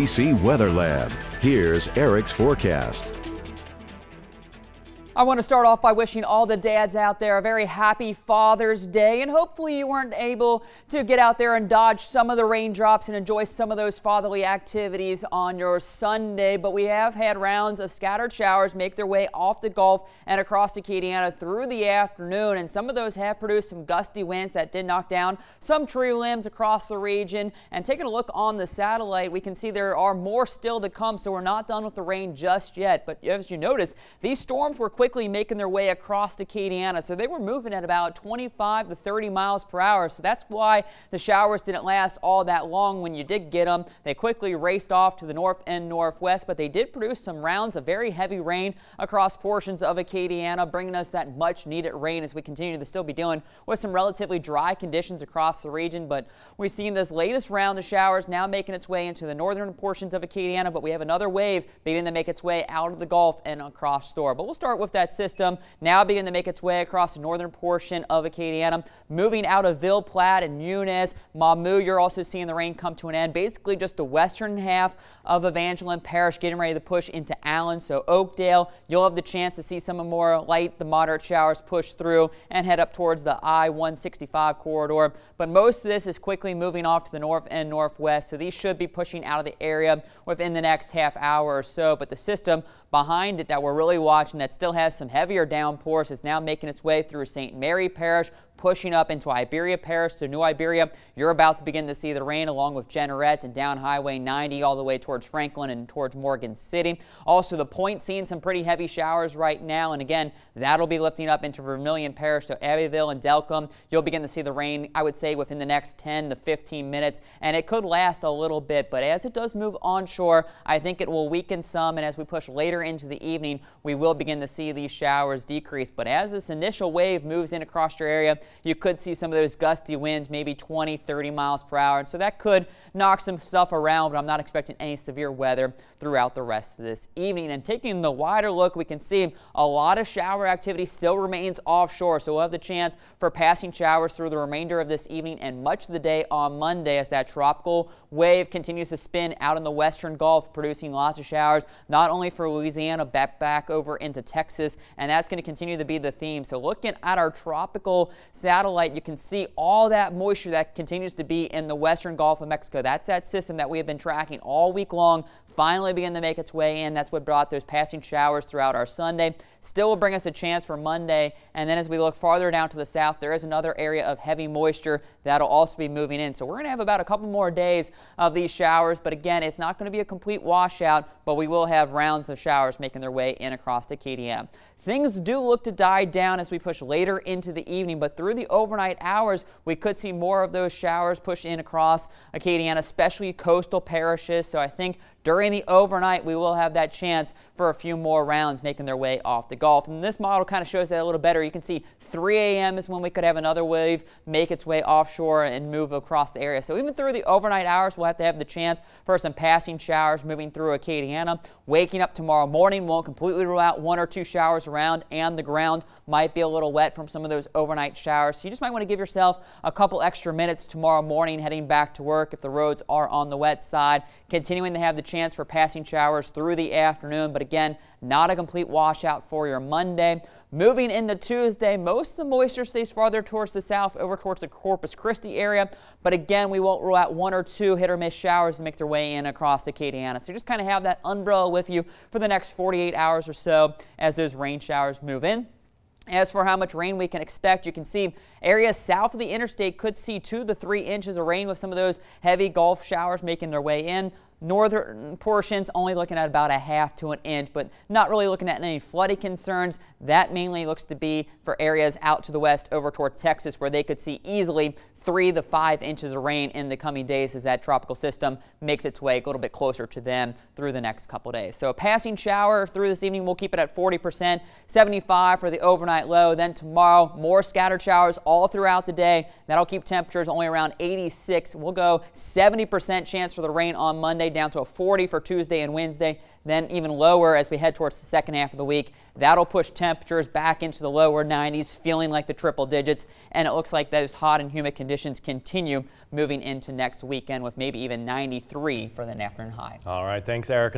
ABC Weather Lab. Here's Eric's forecast. I want to start off by wishing all the dads out there a very happy Father's Day, and hopefully you weren't able to get out there and dodge some of the raindrops and enjoy some of those fatherly activities on your Sunday. But we have had rounds of scattered showers make their way off the Gulf and across Acadiana through the afternoon, and some of those have produced some gusty winds that did knock down some tree limbs across the region. And taking a look on the satellite, we can see there are more still to come, so we're not done with the rain just yet. But as you notice, these storms were quickly making their way across Acadiana, so they were moving at about 25 to 30 miles per hour. So that's why the showers didn't last all that long. When you did get them, they quickly raced off to the north and northwest, but they did produce some rounds of very heavy rain across portions of Acadiana, bringing us that much needed rain as we continue to still be dealing with some relatively dry conditions across the region. But we've seen this latest round of showers now making its way into the northern portions of Acadiana, but we have another wave beginning to make its way out of the Gulf and across store. But we'll start with that system now beginning to make its way across the northern portion of Acadiana, moving out of Ville Platte and Eunice. Mamou, you're also seeing the rain come to an end. Basically just the western half of Evangeline Parish getting ready to push into Allen. So Oakdale, you'll have the chance to see some more light to moderate showers push through and head up towards the I-165 corridor. But most of this is quickly moving off to the north and northwest, so these should be pushing out of the area within the next half hour or so. But the system behind it that we're really watching that still has some heavier downpours is now making its way through St. Mary Parish, pushing up into Iberia Parish to New Iberia. You're about to begin to see the rain along with Jeanerette and down Highway 90 all the way towards Franklin and towards Morgan City. Also, the Point seeing some pretty heavy showers right now, and again, that'll be lifting up into Vermilion Parish to Abbeville and Delcombe. You'll begin to see the rain, I would say, within the next 10 to 15 minutes, and it could last a little bit, but as it does move onshore, I think it will weaken some, and as we push later into the evening, we will begin to see these showers decrease. But as this initial wave moves in across your area, you could see some of those gusty winds, maybe 20, 30 miles per hour. And so that could knock some stuff around, but I'm not expecting any severe weather throughout the rest of this evening. And taking the wider look, we can see a lot of shower activity still remains offshore. So we'll have the chance for passing showers through the remainder of this evening and much of the day on Monday as that tropical wave continues to spin out in the western Gulf, producing lots of showers, not only for Louisiana, but back over into Texas. And that's going to continue to be the theme. So looking at our tropical satellite, you can see all that moisture that continues to be in the western Gulf of Mexico. That's that system that we have been tracking all week long, finally begin to make its way in. That's what brought those passing showers throughout our Sunday. Still will bring us a chance for Monday. And then as we look farther down to the south, there is another area of heavy moisture that'll also be moving in. So we're going to have about a couple more days of these showers. But again, it's not going to be a complete washout, but we will have rounds of showers making their way in across Acadiana. Things do look to die down as we push later into the evening, but through the overnight hours, we could see more of those showers push in across Acadiana, especially coastal parishes. So I think during the overnight, we will have that chance for a few more rounds making their way off the Gulf. And this model kind of shows that a little better. You can see 3 a.m. is when we could have another wave make its way offshore and move across the area. So even through the overnight hours, we'll have to have the chance for some passing showers moving through Acadiana. Waking up tomorrow morning, won't completely rule out 1 or 2 showers around, and the ground might be a little wet from some of those overnight showers. So you just might want to give yourself a couple extra minutes tomorrow morning heading back to work if the roads are on the wet side. Continuing to have the chance for passing showers through the afternoon, but again, not a complete washout for your Monday. Moving into Tuesday, most of the moisture stays farther towards the south over towards the Corpus Christi area, but again, we won't rule out 1 or 2 hit or miss showers to make their way in across Acadiana. So just kind of have that umbrella with you for the next 48 hours or so as those rain showers move in. As for how much rain we can expect, you can see areas south of the interstate could see 2 to 3 inches of rain with some of those heavy Gulf showers making their way in. Northern portions only looking at about a half to an inch, but not really looking at any flooding concerns. That mainly looks to be for areas out to the west over toward Texas, where they could see easily 3 to 5 inches of rain in the coming days as that tropical system makes its way a little bit closer to them through the next couple days. So a passing shower through this evening, we'll keep it at 40%, 75 for the overnight low. Then tomorrow, more scattered showers all throughout the day. That'll keep temperatures only around 86. We'll go 70% chance for the rain on Monday, down to a 40 for Tuesday and Wednesday, then even lower as we head towards the second half of the week. That'll push temperatures back into the lower 90s, feeling like the triple digits, and it looks like those hot and humid conditions conditions continue moving into next weekend with maybe even 93 for the afternoon high. All right, thanks, Eric.